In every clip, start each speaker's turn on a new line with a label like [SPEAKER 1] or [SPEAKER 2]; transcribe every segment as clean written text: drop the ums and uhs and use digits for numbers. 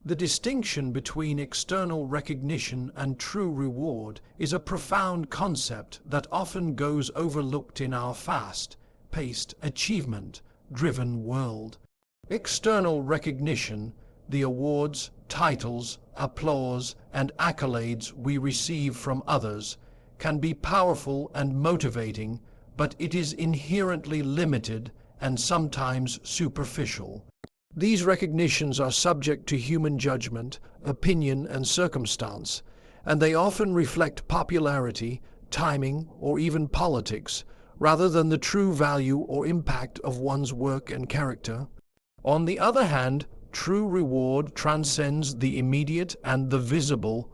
[SPEAKER 1] The distinction between external recognition and true reward is a profound concept that often goes overlooked in our fast-paced, achievement-driven world. External recognition, the awards, titles, applause, and accolades we receive from others, can be powerful and motivating, but it is inherently limited and sometimes superficial. These recognitions are subject to human judgment, opinion, and circumstance, and they often reflect popularity, timing, or even politics, rather than the true value or impact of one's work and character. On the other hand, true reward transcends the immediate and the visible.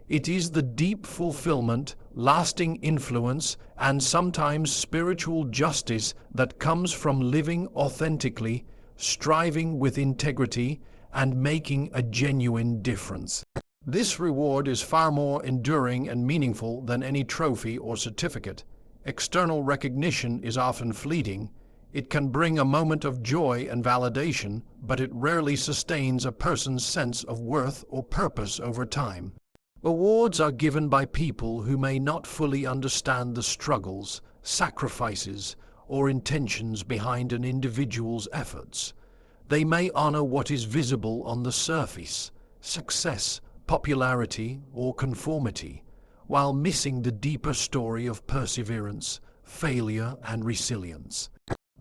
[SPEAKER 1] It is the deep fulfillment, lasting influence, and sometimes spiritual justice that comes from living authentically, striving with integrity, and making a genuine difference. This reward is far more enduring and meaningful than any trophy or certificate. External recognition is often fleeting. It can bring a moment of joy and validation, but it rarely sustains a person's sense of worth or purpose over time. Awards are given by people who may not fully understand the struggles, sacrifices, or intentions behind an individual's efforts. They may honor what is visible on the surface, success, popularity, or conformity, while missing the deeper story of perseverance, failure, and resilience.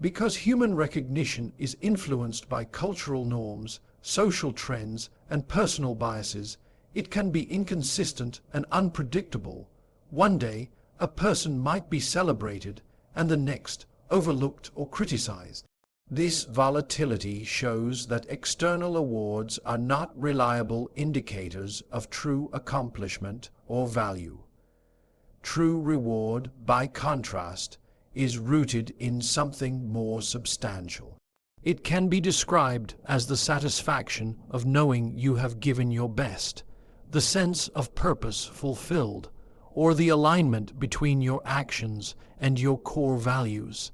[SPEAKER 1] Because human recognition is influenced by cultural norms, social trends, and personal biases, it can be inconsistent and unpredictable. One day, a person might be celebrated, and the next, overlooked or criticized. This volatility shows that external awards are not reliable indicators of true accomplishment or value. True reward, by contrast, is rooted in something more substantial. It can be described as the satisfaction of knowing you have given your best, the sense of purpose fulfilled, or the alignment between your actions and your core values.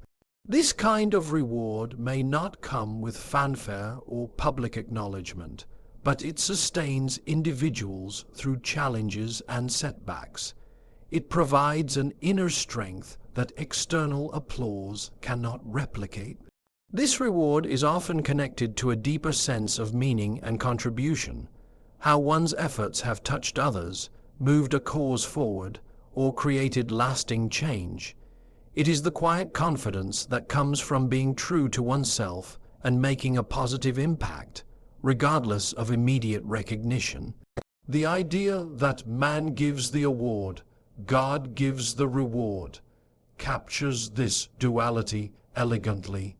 [SPEAKER 1] This kind of reward may not come with fanfare or public acknowledgement, but it sustains individuals through challenges and setbacks. It provides an inner strength that external applause cannot replicate. This reward is often connected to a deeper sense of meaning and contribution, how one's efforts have touched others, moved a cause forward, or created lasting change. It is the quiet confidence that comes from being true to oneself and making a positive impact, regardless of immediate recognition. The idea that man gives the award, God gives the reward, captures this duality elegantly.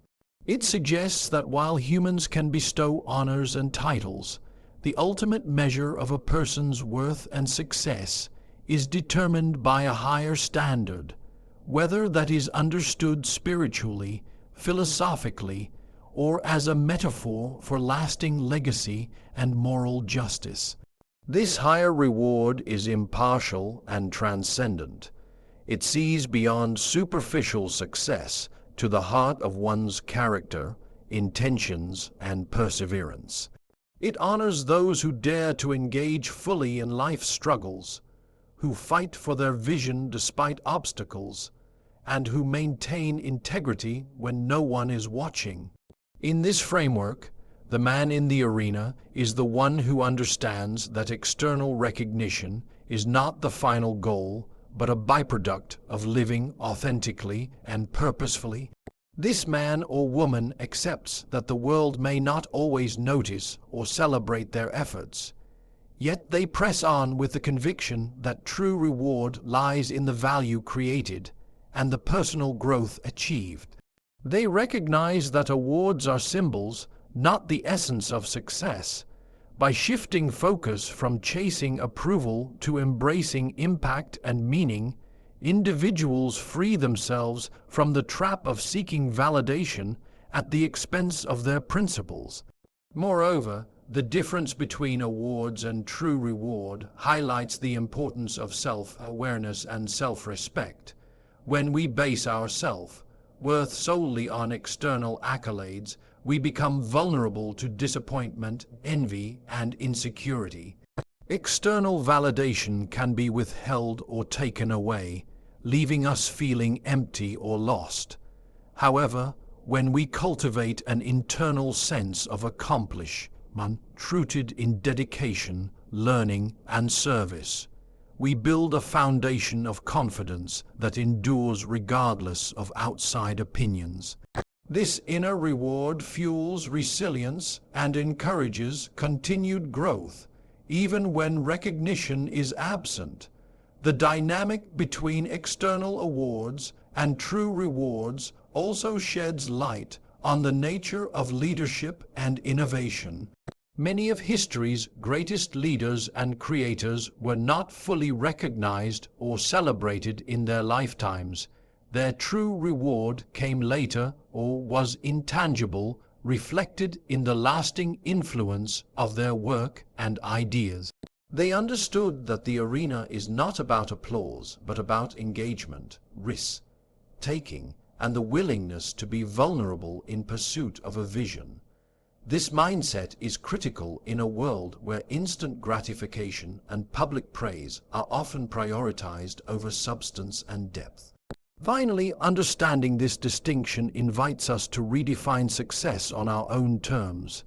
[SPEAKER 1] It suggests that while humans can bestow honors and titles, the ultimate measure of a person's worth and success is determined by a higher standard, whether that is understood spiritually, philosophically, or as a metaphor for lasting legacy and moral justice. This higher reward is impartial and transcendent. It sees beyond superficial success to the heart of one's character, intentions, and perseverance. It honors those who dare to engage fully in life's struggles, who fight for their vision despite obstacles, and who maintain integrity when no one is watching. In this framework, the man in the arena is the one who understands that external recognition is not the final goal, but a byproduct of living authentically and purposefully. This man or woman accepts that the world may not always notice or celebrate their efforts, yet they press on with the conviction that true reward lies in the value created and the personal growth achieved. They recognize that awards are symbols, not the essence of success. By shifting focus from chasing approval to embracing impact and meaning, individuals free themselves from the trap of seeking validation at the expense of their principles. Moreover, the difference between awards and true reward highlights the importance of self-awareness and self-respect. When we base our self-worth solely on external accolades, we become vulnerable to disappointment, envy, and insecurity. External validation can be withheld or taken away, leaving us feeling empty or lost. However, when we cultivate an internal sense of accomplishment rooted in dedication, learning, and service, we build a foundation of confidence that endures regardless of outside opinions. This inner reward fuels resilience and encourages continued growth, even when recognition is absent. The dynamic between external awards and true rewards also sheds light on the nature of leadership and innovation. Many of history's greatest leaders and creators were not fully recognized or celebrated in their lifetimes. Their true reward came later or was intangible, reflected in the lasting influence of their work and ideas. They understood that the arena is not about applause, but about engagement, risk-taking, and the willingness to be vulnerable in pursuit of a vision. This mindset is critical in a world where instant gratification and public praise are often prioritized over substance and depth. Finally, understanding this distinction invites us to redefine success on our own terms.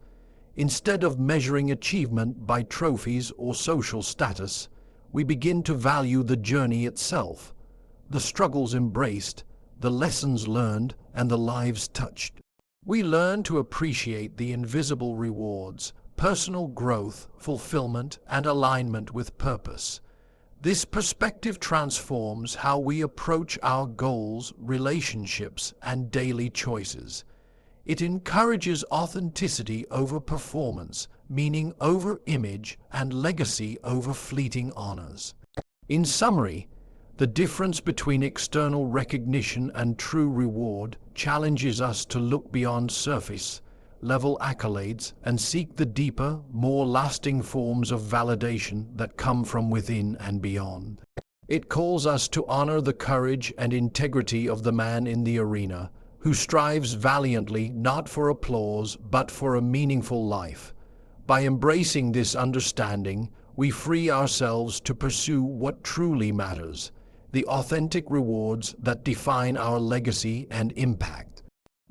[SPEAKER 1] Instead of measuring achievement by trophies or social status, we begin to value the journey itself, the struggles embraced, the lessons learned, and the lives touched. We learn to appreciate the invisible rewards, personal growth, fulfillment, and alignment with purpose. This perspective transforms how we approach our goals, relationships, and daily choices. It encourages authenticity over performance, meaning over image, and legacy over fleeting honors. In summary, the difference between external recognition and true reward challenges us to look beyond surface-level accolades and seek the deeper, more lasting forms of validation that come from within and beyond. It calls us to honor the courage and integrity of the man in the arena, who strives valiantly not for applause but for a meaningful life. By embracing this understanding, we free ourselves to pursue what truly matters, the authentic rewards that define our legacy and impact.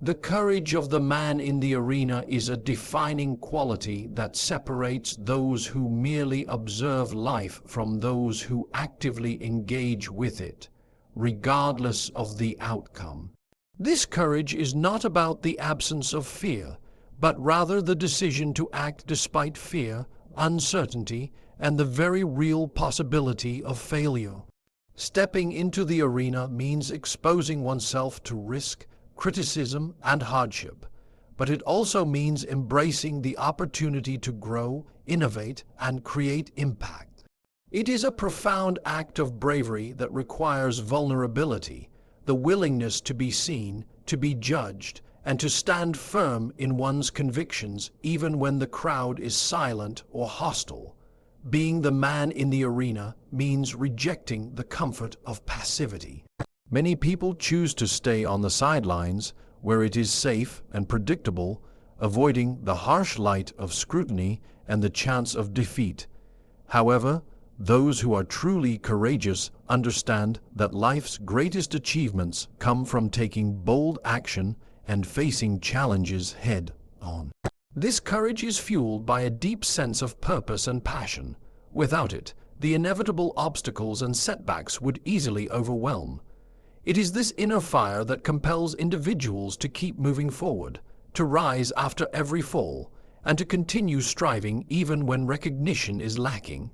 [SPEAKER 1] The courage of the man in the arena is a defining quality that separates those who merely observe life from those who actively engage with it, regardless of the outcome. This courage is not about the absence of fear, but rather the decision to act despite fear, uncertainty, and the very real possibility of failure. Stepping into the arena means exposing oneself to risk, criticism, and hardship, but it also means embracing the opportunity to grow, innovate, and create impact. It is a profound act of bravery that requires vulnerability, the willingness to be seen, to be judged, and to stand firm in one's convictions even when the crowd is silent or hostile. Being the man in the arena means rejecting the comfort of passivity. Many people choose to stay on the sidelines where it is safe and predictable, avoiding the harsh light of scrutiny and the chance of defeat. However, those who are truly courageous understand that life's greatest achievements come from taking bold action and facing challenges head on. This courage is fueled by a deep sense of purpose and passion. Without it, the inevitable obstacles and setbacks would easily overwhelm. It is this inner fire that compels individuals to keep moving forward, to rise after every fall, and to continue striving even when recognition is lacking.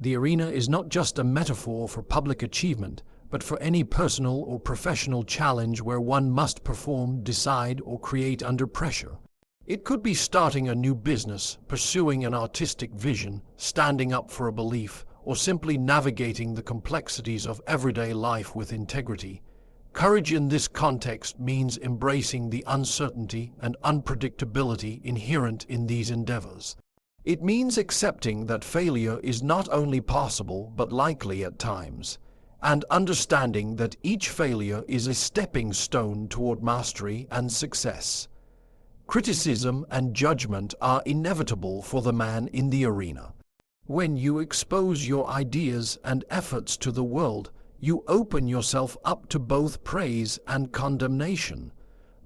[SPEAKER 1] The arena is not just a metaphor for public achievement, but for any personal or professional challenge where one must perform, decide, or create under pressure. It could be starting a new business, pursuing an artistic vision, standing up for a belief, or simply navigating the complexities of everyday life with integrity. Courage in this context means embracing the uncertainty and unpredictability inherent in these endeavors. It means accepting that failure is not only possible but likely at times, and understanding that each failure is a stepping stone toward mastery and success. Criticism and judgment are inevitable for the man in the arena. When you expose your ideas and efforts to the world, you open yourself up to both praise and condemnation.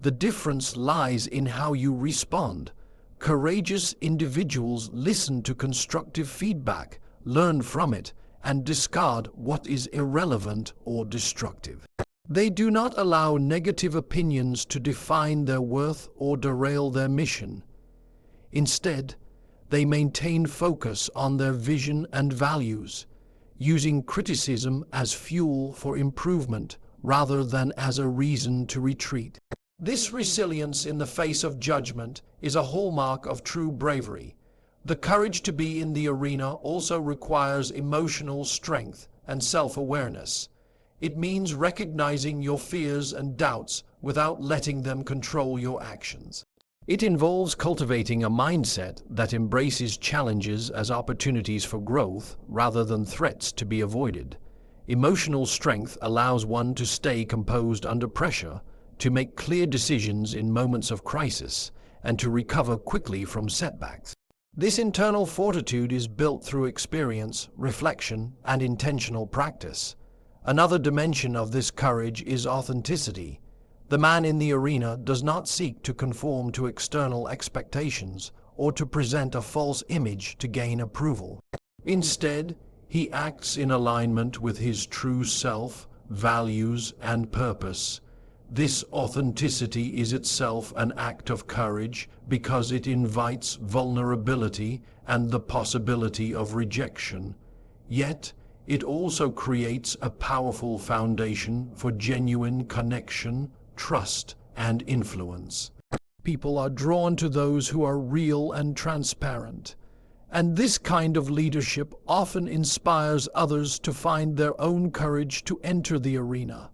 [SPEAKER 1] The difference lies in how you respond. Courageous individuals listen to constructive feedback, learn from it, and discard what is irrelevant or destructive. They do not allow negative opinions to define their worth or derail their mission. Instead, they maintain focus on their vision and values, using criticism as fuel for improvement rather than as a reason to retreat. This resilience in the face of judgment is a hallmark of true bravery. The courage to be in the arena also requires emotional strength and self-awareness. It means recognizing your fears and doubts without letting them control your actions. It involves cultivating a mindset that embraces challenges as opportunities for growth rather than threats to be avoided. Emotional strength allows one to stay composed under pressure, to make clear decisions in moments of crisis, and to recover quickly from setbacks. This internal fortitude is built through experience, reflection, and intentional practice. Another dimension of this courage is authenticity. The man in the arena does not seek to conform to external expectations or to present a false image to gain approval. Instead, he acts in alignment with his true self, values, and purpose. This authenticity is itself an act of courage because it invites vulnerability and the possibility of rejection. Yet, it also creates a powerful foundation for genuine connection, trust, and influence. People are drawn to those who are real and transparent, and this kind of leadership often inspires others to find their own courage to enter the arena.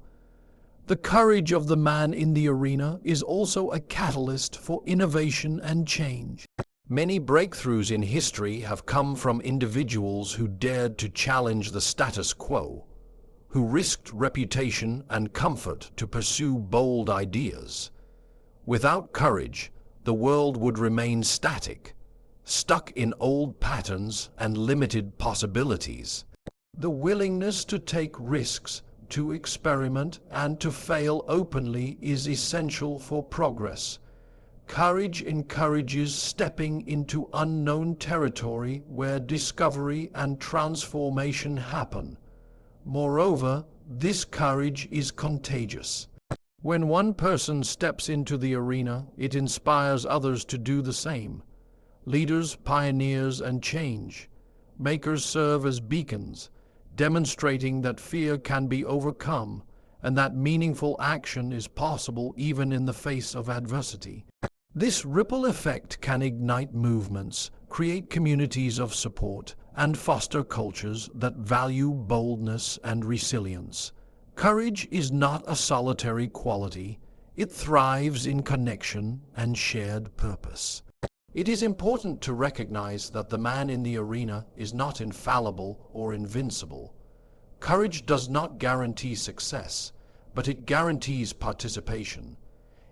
[SPEAKER 1] The courage of the man in the arena is also a catalyst for innovation and change. Many breakthroughs in history have come from individuals who dared to challenge the status quo, who risked reputation and comfort to pursue bold ideas. Without courage, the world would remain static, stuck in old patterns and limited possibilities. The willingness to take risks, to experiment, and to fail openly is essential for progress. Courage encourages stepping into unknown territory where discovery and transformation happen. Moreover, this courage is contagious. When one person steps into the arena, it inspires others to do the same. Leaders, pioneers, and change makers serve as beacons, demonstrating that fear can be overcome and that meaningful action is possible even in the face of adversity. This ripple effect can ignite movements, create communities of support, and foster cultures that value boldness and resilience. Courage is not a solitary quality. It thrives in connection and shared purpose. It is important to recognize that the man in the arena is not infallible or invincible. Courage does not guarantee success, but it guarantees participation.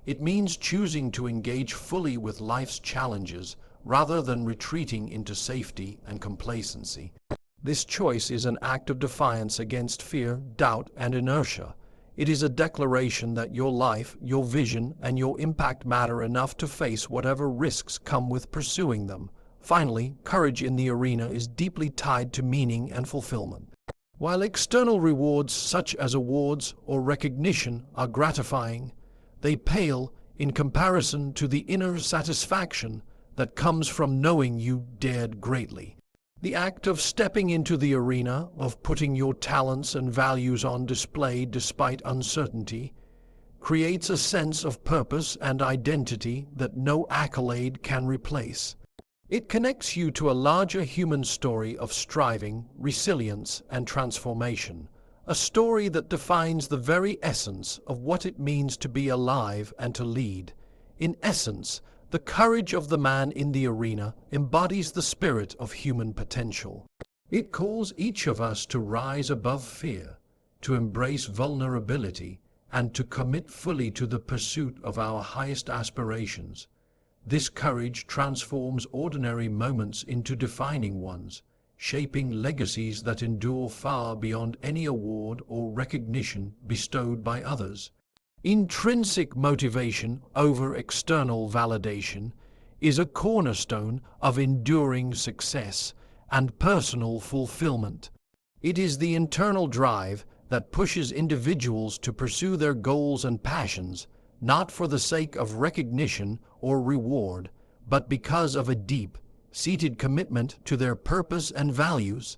[SPEAKER 1] It means choosing to engage fully with life's challenges rather than retreating into safety and complacency. This choice is an act of defiance against fear, doubt, and inertia. It is a declaration that your life, your vision, and your impact matter enough to face whatever risks come with pursuing them. Finally, courage in the arena is deeply tied to meaning and fulfillment. While external rewards such as awards or recognition are gratifying, they pale in comparison to the inner satisfaction that comes from knowing you dared greatly. The act of stepping into the arena, of putting your talents and values on display despite uncertainty, creates a sense of purpose and identity that no accolade can replace. It connects you to a larger human story of striving, resilience, and transformation. A story that defines the very essence of what it means to be alive and to lead. In essence, the courage of the man in the arena embodies the spirit of human potential. It calls each of us to rise above fear, to embrace vulnerability, and to commit fully to the pursuit of our highest aspirations. This courage transforms ordinary moments into defining ones, shaping legacies that endure far beyond any award or recognition bestowed by others. Intrinsic motivation over external validation is a cornerstone of enduring success and personal fulfillment. It is the internal drive that pushes individuals to pursue their goals and passions, not for the sake of recognition or reward, but because of a deep-seated commitment to their purpose and values.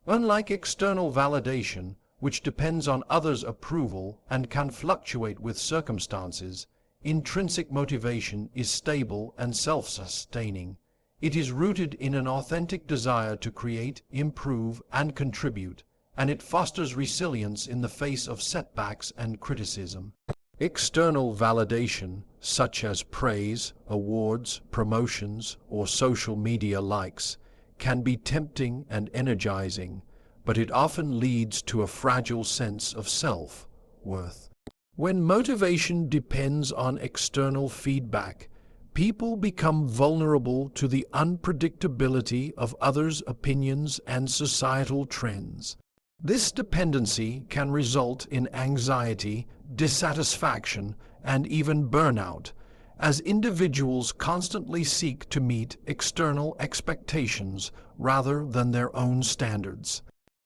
[SPEAKER 1] Unlike external validation, which depends on others' approval and can fluctuate with circumstances, intrinsic motivation is stable and self-sustaining. It is rooted in an authentic desire to create, improve, and contribute, and it fosters resilience in the face of setbacks and criticism. External validation, such as praise, awards, promotions, or social media likes, can be tempting and energizing, but it often leads to a fragile sense of self-worth. When motivation depends on external feedback, people become vulnerable to the unpredictability of others' opinions and societal trends. This dependency can result in anxiety, dissatisfaction, and even burnout, as individuals constantly seek to meet external expectations rather than their own standards.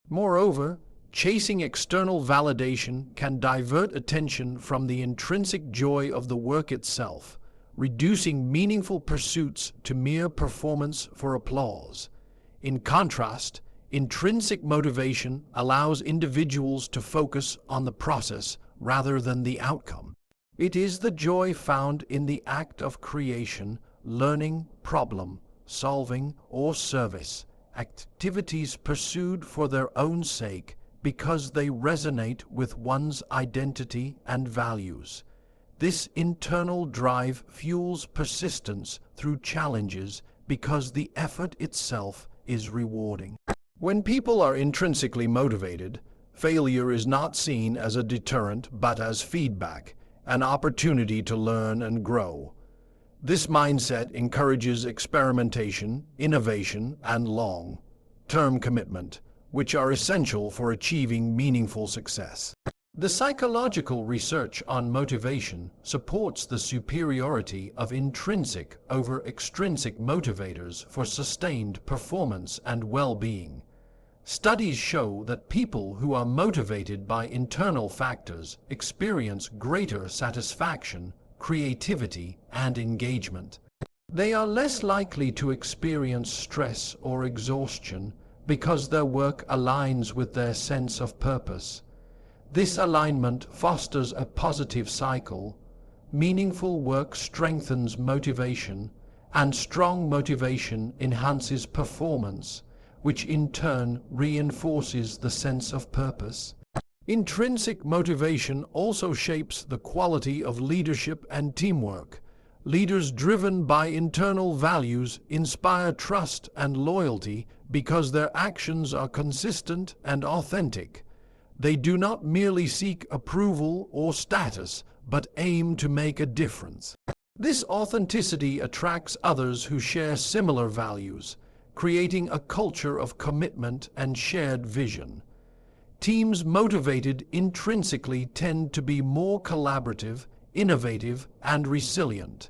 [SPEAKER 1] Moreover, chasing external validation can divert attention from the intrinsic joy of the work itself, reducing meaningful pursuits to mere performance for applause. In contrast, intrinsic motivation allows individuals to focus on the process rather than the outcome. It is the joy found in the act of creation, learning, problem solving, or service, activities pursued for their own sake because they resonate with one's identity and values. This internal drive fuels persistence through challenges because the effort itself is rewarding. When people are intrinsically motivated, failure is not seen as a deterrent but as feedback, an opportunity to learn and grow. This mindset encourages experimentation, innovation, and long-term commitment, which are essential for achieving meaningful success. The psychological research on motivation supports the superiority of intrinsic over extrinsic motivators for sustained performance and well-being. Studies show that people who are motivated by internal factors experience greater satisfaction, creativity, and engagement. They are less likely to experience stress or exhaustion because their work aligns with their sense of purpose. This alignment fosters a positive cycle. Meaningful work strengthens motivation, and strong motivation enhances performance, which in turn reinforces the sense of purpose. Intrinsic motivation also shapes the quality of leadership and teamwork. Leaders driven by internal values inspire trust and loyalty because their actions are consistent and authentic. They do not merely seek approval or status, but aim to make a difference. This authenticity attracts others who share similar values, creating a culture of commitment and shared vision. Teams motivated intrinsically tend to be more collaborative, innovative, and resilient,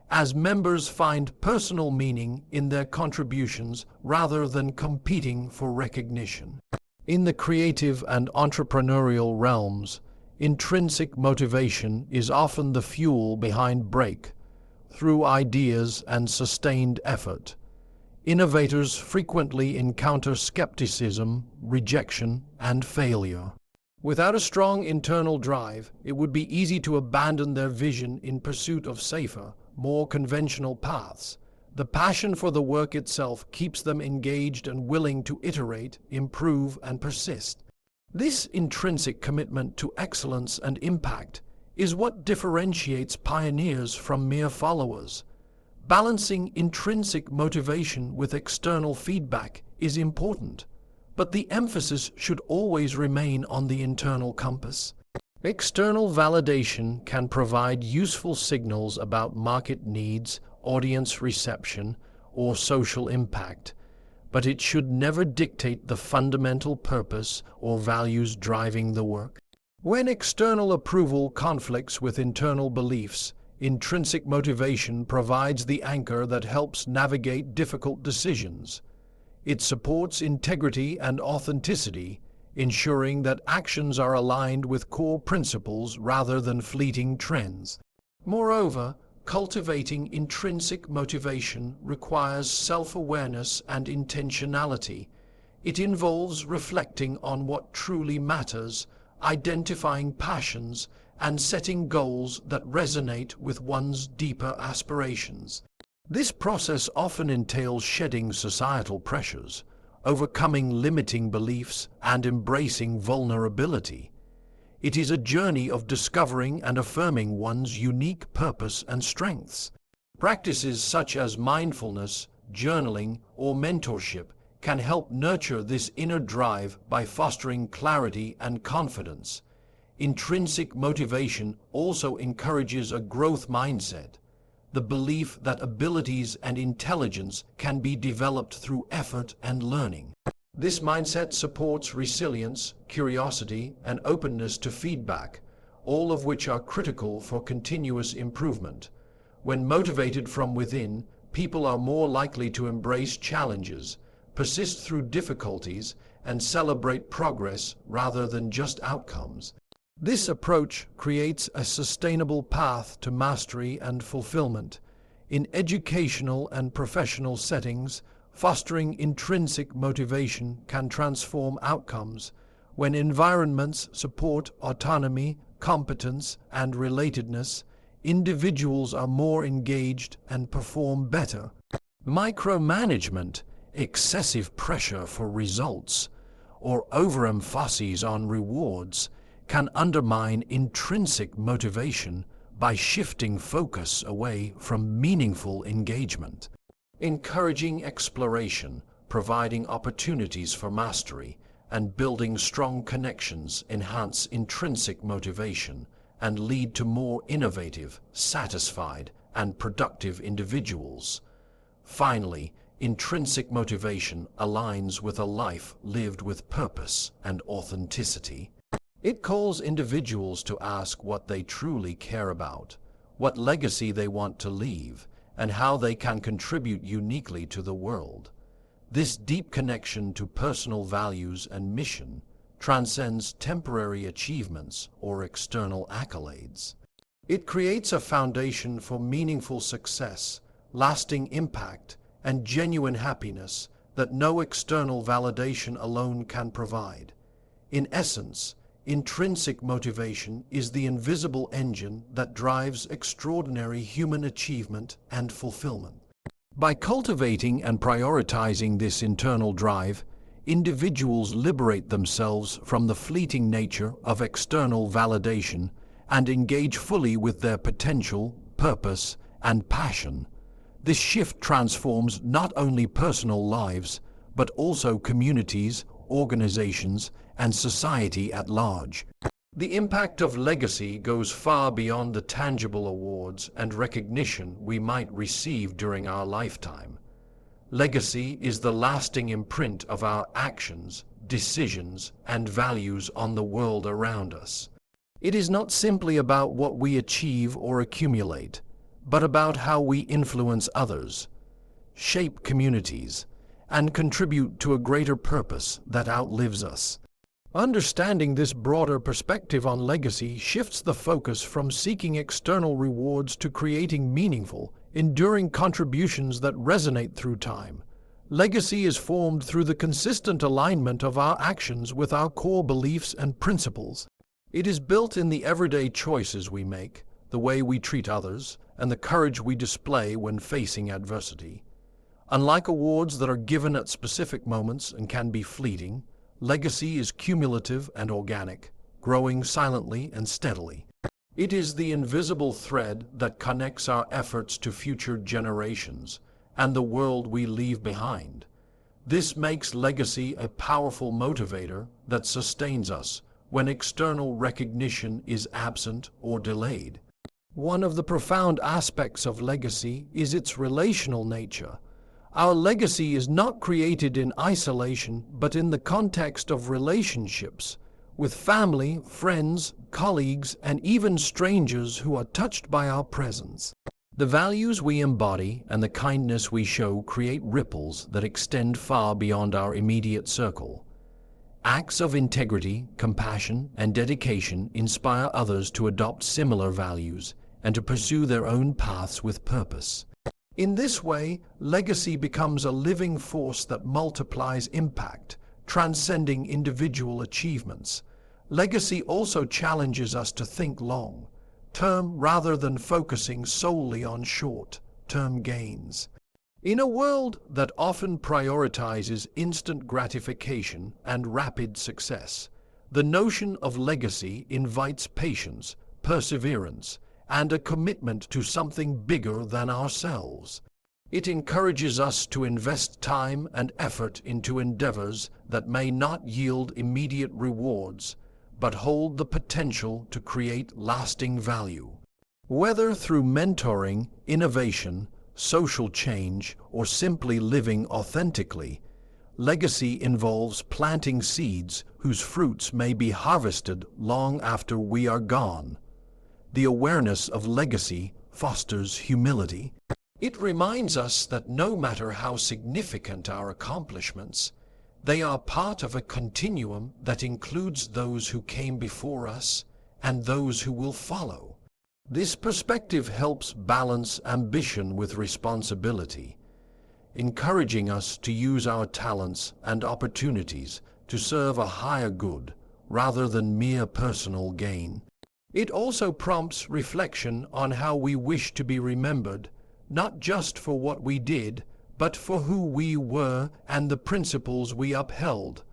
[SPEAKER 1] as members find personal meaning in their contributions rather than competing for recognition. In the creative and entrepreneurial realms, intrinsic motivation is often the fuel behind breakthrough ideas and sustained effort. Innovators frequently encounter skepticism, rejection, and failure. Without a strong internal drive, it would be easy to abandon their vision in pursuit of safer, more conventional paths. The passion for the work itself keeps them engaged and willing to iterate, improve, and persist. This intrinsic commitment to excellence and impact is what differentiates pioneers from mere followers. Balancing intrinsic motivation with external feedback is important, but the emphasis should always remain on the internal compass. External validation can provide useful signals about market needs, audience reception, or social impact, but it should never dictate the fundamental purpose or values driving the work. When external approval conflicts with internal beliefs, intrinsic motivation provides the anchor that helps navigate difficult decisions. It supports integrity and authenticity, ensuring that actions are aligned with core principles rather than fleeting trends. Moreover, cultivating intrinsic motivation requires self-awareness and intentionality. It involves reflecting on what truly matters, identifying passions, and setting goals that resonate with one's deeper aspirations. This process often entails shedding societal pressures, overcoming limiting beliefs, and embracing vulnerability. It is a journey of discovering and affirming one's unique purpose and strengths. Practices such as mindfulness, journaling, or mentorship can help nurture this inner drive by fostering clarity and confidence. Intrinsic motivation also encourages a growth mindset, the belief that abilities and intelligence can be developed through effort and learning. This mindset supports resilience, curiosity, and openness to feedback, all of which are critical for continuous improvement. When motivated from within, people are more likely to embrace challenges, persist through difficulties, and celebrate progress rather than just outcomes. This approach creates a sustainable path to mastery and fulfillment. In educational and professional settings, fostering intrinsic motivation can transform outcomes. When environments support autonomy, competence, and relatedness, individuals are more engaged and perform better. Micromanagement, excessive pressure for results, or overemphasis on rewards can undermine intrinsic motivation by shifting focus away from meaningful engagement. Encouraging exploration, providing opportunities for mastery, and building strong connections enhance intrinsic motivation and lead to more innovative, satisfied, and productive individuals. Finally, intrinsic motivation aligns with a life lived with purpose and authenticity. It calls individuals to ask what they truly care about, what legacy they want to leave, and how they can contribute uniquely to the world. This deep connection to personal values and mission transcends temporary achievements or external accolades. It creates a foundation for meaningful success, lasting impact, and genuine happiness that no external validation alone can provide. In essence, intrinsic motivation is the invisible engine that drives extraordinary human achievement and fulfillment. By cultivating and prioritizing this internal drive, individuals liberate themselves from the fleeting nature of external validation and engage fully with their potential, purpose, and passion. This shift transforms not only personal lives, but also communities, organizations, and society at large. The impact of legacy goes far beyond the tangible awards and recognition we might receive during our lifetime. Legacy is the lasting imprint of our actions, decisions, and values on the world around us. It is not simply about what we achieve or accumulate, but about how we influence others, shape communities, and contribute to a greater purpose that outlives us. Understanding this broader perspective on legacy shifts the focus from seeking external rewards to creating meaningful, enduring contributions that resonate through time. Legacy is formed through the consistent alignment of our actions with our core beliefs and principles. It is built in the everyday choices we make, the way we treat others, and the courage we display when facing adversity. Unlike awards that are given at specific moments and can be fleeting, legacy is cumulative and organic, growing silently and steadily. It is the invisible thread that connects our efforts to future generations and the world we leave behind. This makes legacy a powerful motivator that sustains us when external recognition is absent or delayed. One of the profound aspects of legacy is its relational nature. Our legacy is not created in isolation, but in the context of relationships with family, friends, colleagues, and even strangers who are touched by our presence. The values we embody and the kindness we show create ripples that extend far beyond our immediate circle. Acts of integrity, compassion, and dedication inspire others to adopt similar values and to pursue their own paths with purpose. In this way, legacy becomes a living force that multiplies impact, transcending individual achievements. Legacy also challenges us to think long-term rather than focusing solely on short-term gains. In a world that often prioritizes instant gratification and rapid success, the notion of legacy invites patience, perseverance, and a commitment to something bigger than ourselves. It encourages us to invest time and effort into endeavors that may not yield immediate rewards, but hold the potential to create lasting value. Whether through mentoring, innovation, social change, or simply living authentically, legacy involves planting seeds whose fruits may be harvested long after we are gone. The awareness of legacy fosters humility. It reminds us that no matter how significant our accomplishments, they are part of a continuum that includes those who came before us and those who will follow. This perspective helps balance ambition with responsibility, encouraging us to use our talents and opportunities to serve a higher good rather than mere personal gain. It also prompts reflection on how we wish to be remembered, not just for what we did, but for who we were and the principles we upheld.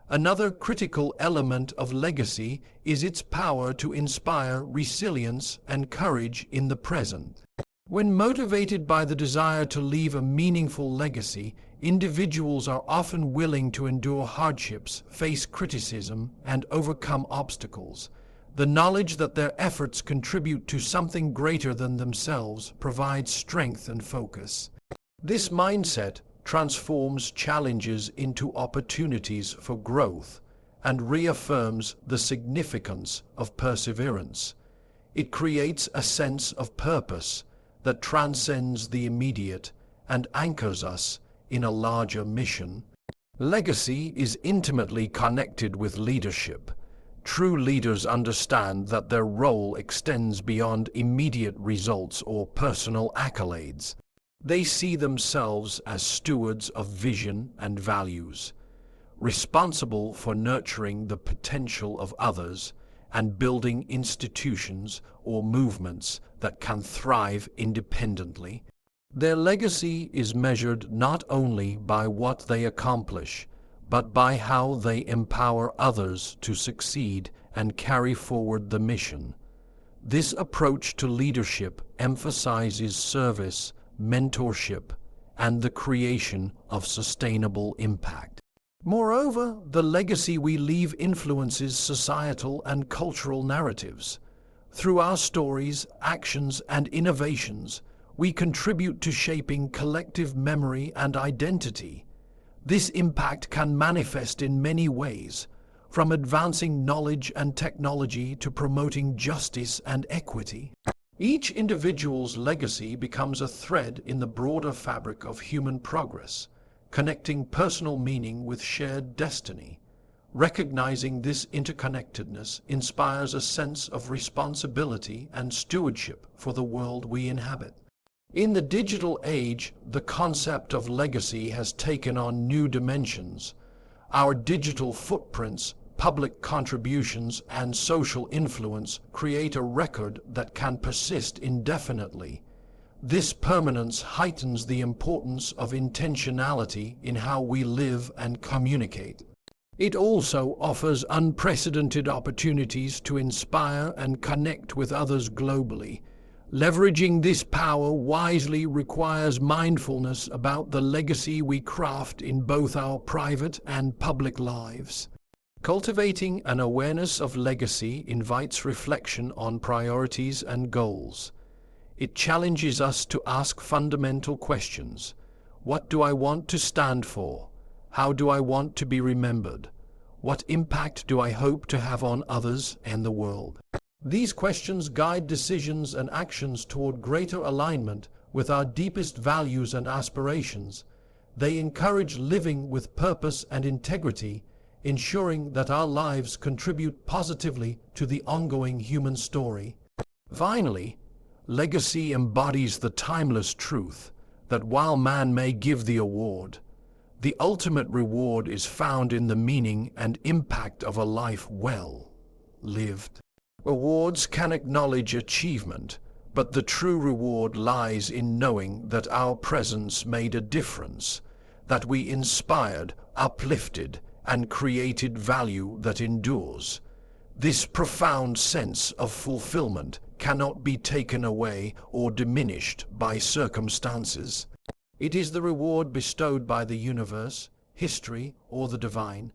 [SPEAKER 1] Another critical element of legacy is its power to inspire resilience and courage in the present. When motivated by the desire to leave a meaningful legacy, individuals are often willing to endure hardships, face criticism, and overcome obstacles. The knowledge that their efforts contribute to something greater than themselves provides strength and focus. This mindset transforms challenges into opportunities for growth and reaffirms the significance of perseverance. It creates a sense of purpose that transcends the immediate and anchors us in a larger mission. Legacy is intimately connected with leadership. True leaders understand that their role extends beyond immediate results or personal accolades. They see themselves as stewards of vision and values, responsible for nurturing the potential of others and building institutions or movements that can thrive independently. Their legacy is measured not only by what they accomplish, but by how they empower others to succeed and carry forward the mission. This approach to leadership emphasizes service, mentorship, and the creation of sustainable impact. Moreover, the legacy we leave influences societal and cultural narratives. Through our stories, actions, and innovations, we contribute to shaping collective memory and identity. This impact can manifest in many ways, from advancing knowledge and technology to promoting justice and equity. Each individual's legacy becomes a thread in the broader fabric of human progress, connecting personal meaning with shared destiny. Recognizing this interconnectedness inspires a sense of responsibility and stewardship for the world we inhabit. In the digital age, the concept of legacy has taken on new dimensions. Our digital footprints, public contributions, and social influence create a record that can persist indefinitely. This permanence heightens the importance of intentionality in how we live and communicate. It also offers unprecedented opportunities to inspire and connect with others globally. Leveraging this power wisely requires mindfulness about the legacy we craft in both our private and public lives. Cultivating an awareness of legacy invites reflection on priorities and goals. It challenges us to ask fundamental questions. What do I want to stand for? How do I want to be remembered? What impact do I hope to have on others and the world? These questions guide decisions and actions toward greater alignment with our deepest values and aspirations. They encourage living with purpose and integrity, ensuring that our lives contribute positively to the ongoing human story. Finally, legacy embodies the timeless truth that while man may give the award, the ultimate reward is found in the meaning and impact of a life well lived. Awards can acknowledge achievement, but the true reward lies in knowing that our presence made a difference, that we inspired, uplifted, and created value that endures. This profound sense of fulfillment cannot be taken away or diminished by circumstances. It is the reward bestowed by the universe, history, or the divine,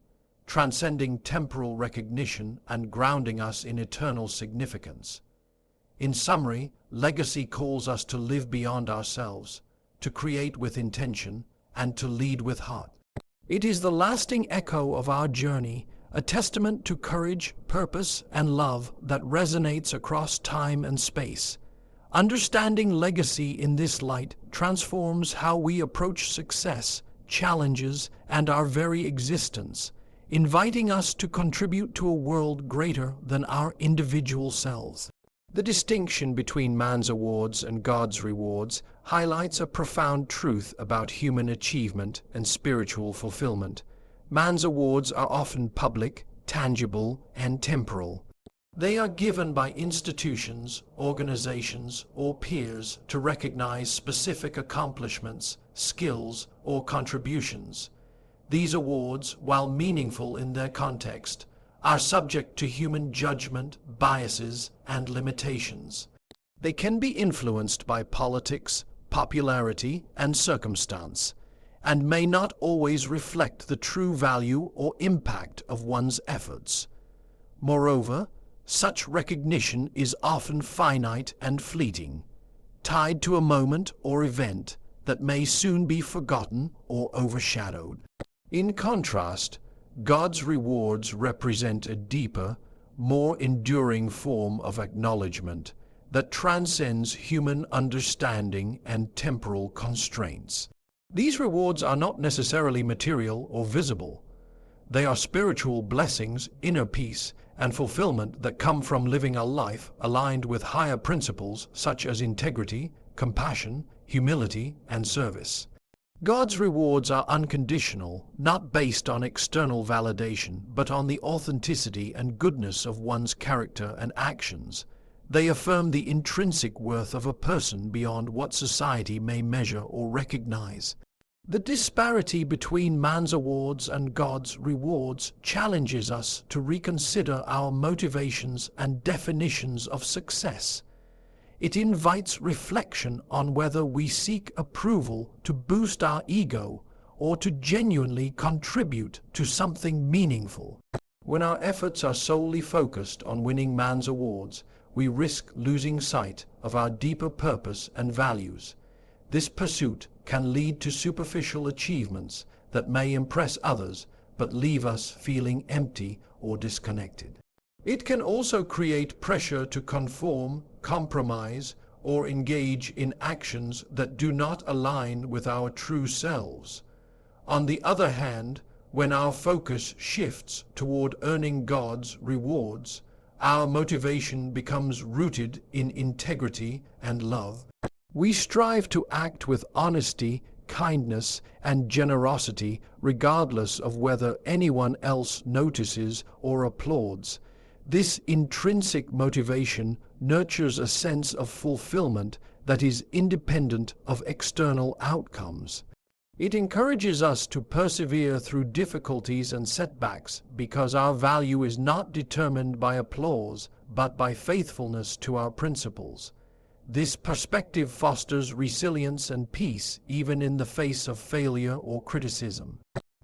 [SPEAKER 1] transcending temporal recognition and grounding us in eternal significance. In summary, legacy calls us to live beyond ourselves, to create with intention, and to lead with heart. It is the lasting echo of our journey, a testament to courage, purpose, and love that resonates across time and space. Understanding legacy in this light transforms how we approach success, challenges, and our very existence, inviting us to contribute to a world greater than our individual selves. The distinction between man's awards and God's rewards highlights a profound truth about human achievement and spiritual fulfillment. Man's awards are often public, tangible, and temporal. They are given by institutions, organizations, or peers to recognize specific accomplishments, skills, or contributions. These awards, while meaningful in their context, are subject to human judgment, biases, and limitations. They can be influenced by politics, popularity, and circumstance, and may not always reflect the true value or impact of one's efforts. Moreover, such recognition is often finite and fleeting, tied to a moment or event that may soon be forgotten or overshadowed. In contrast, God's rewards represent a deeper, more enduring form of acknowledgement that transcends human understanding and temporal constraints. These rewards are not necessarily material or visible. They are spiritual blessings, inner peace, and fulfillment that come from living a life aligned with higher principles such as integrity, compassion, humility, and service. God's rewards are unconditional, not based on external validation, but on the authenticity and goodness of one's character and actions. They affirm the intrinsic worth of a person beyond what society may measure or recognize. The disparity between man's awards and God's rewards challenges us to reconsider our motivations and definitions of success. It invites reflection on whether we seek approval to boost our ego or to genuinely contribute to something meaningful. When our efforts are solely focused on winning man's awards, we risk losing sight of our deeper purpose and values. This pursuit can lead to superficial achievements that may impress others but leave us feeling empty or disconnected. It can also create pressure to conform, compromise, or engage in actions that do not align with our true selves. On the other hand, when our focus shifts toward earning God's rewards, our motivation becomes rooted in integrity and love. We strive to act with honesty, kindness, and generosity regardless of whether anyone else notices or applauds. This intrinsic motivation nurtures a sense of fulfillment that is independent of external outcomes. It encourages us to persevere through difficulties and setbacks because our value is not determined by applause but by faithfulness to our principles. This perspective fosters resilience and peace even in the face of failure or criticism.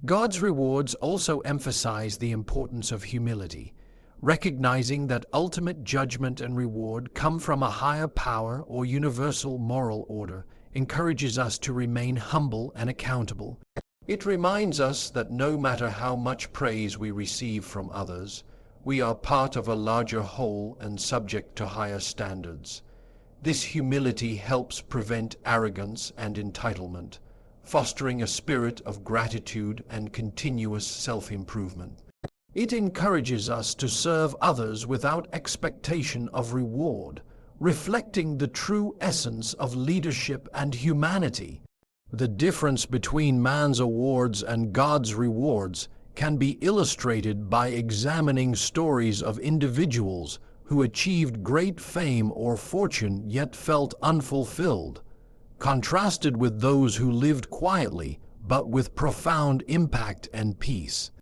[SPEAKER 1] God's rewards also emphasize the importance of humility. Recognizing that ultimate judgment and reward come from a higher power or universal moral order encourages us to remain humble and accountable. It reminds us that no matter how much praise we receive from others, we are part of a larger whole and subject to higher standards. This humility helps prevent arrogance and entitlement, fostering a spirit of gratitude and continuous self-improvement. It encourages us to serve others without expectation of reward, reflecting the true essence of leadership and humanity. The difference between man's awards and God's rewards can be illustrated by examining stories of individuals who achieved great fame or fortune yet felt unfulfilled, contrasted with those who lived quietly but with profound impact and peace.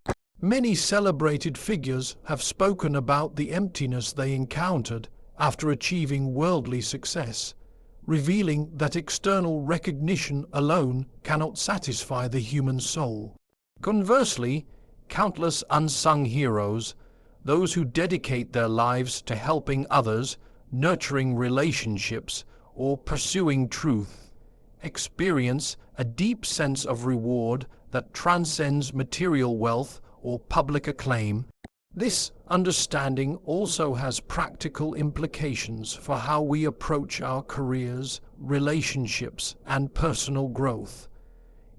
[SPEAKER 1] Many celebrated figures have spoken about the emptiness they encountered after achieving worldly success, revealing that external recognition alone cannot satisfy the human soul. Conversely, countless unsung heroes, those who dedicate their lives to helping others, nurturing relationships, or pursuing truth, experience a deep sense of reward that transcends material wealth or public acclaim. This understanding also has practical implications for how we approach our careers, relationships, and personal growth.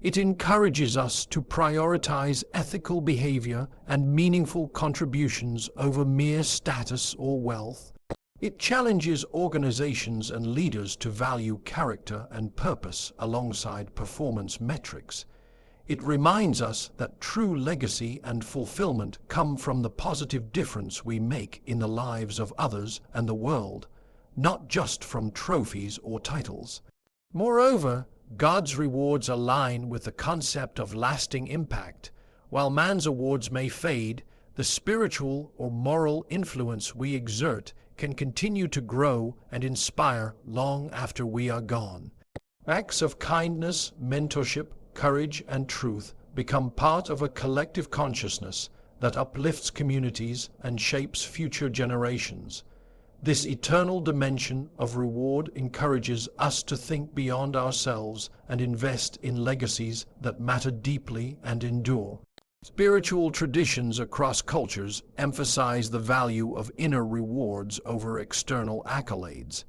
[SPEAKER 1] It encourages us to prioritize ethical behavior and meaningful contributions over mere status or wealth. It challenges organizations and leaders to value character and purpose alongside performance metrics. It reminds us that true legacy and fulfillment come from the positive difference we make in the lives of others and the world, not just from trophies or titles. Moreover, God's rewards align with the concept of lasting impact. While man's awards may fade, the spiritual or moral influence we exert can continue to grow and inspire long after we are gone. Acts of kindness, mentorship, courage, and truth become part of a collective consciousness that uplifts communities and shapes future generations. This eternal dimension of reward encourages us to think beyond ourselves and invest in legacies that matter deeply and endure. Spiritual traditions across cultures emphasize the value of inner rewards over external accolades.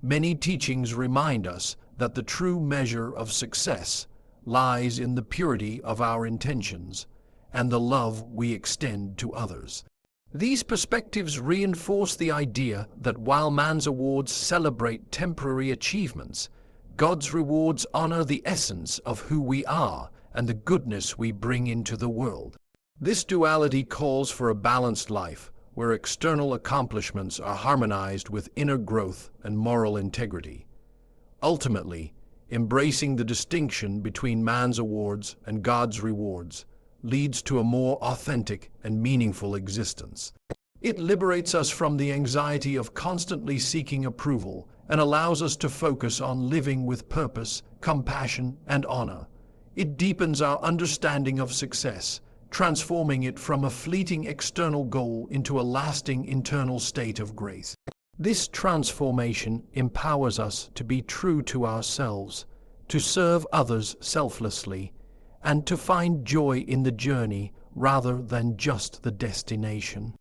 [SPEAKER 1] Many teachings remind us that the true measure of success lies in the purity of our intentions and the love we extend to others. These perspectives reinforce the idea that while man's awards celebrate temporary achievements, God's rewards honor the essence of who we are and the goodness we bring into the world. This duality calls for a balanced life, where external accomplishments are harmonized with inner growth and moral integrity. Ultimately, embracing the distinction between man's awards and God's rewards leads to a more authentic and meaningful existence. It liberates us from the anxiety of constantly seeking approval and allows us to focus on living with purpose, compassion, and honor. It deepens our understanding of success, transforming it from a fleeting external goal into a lasting internal state of grace. This transformation empowers us to be true to ourselves, to serve others selflessly, and to find joy in the journey rather than just the destination.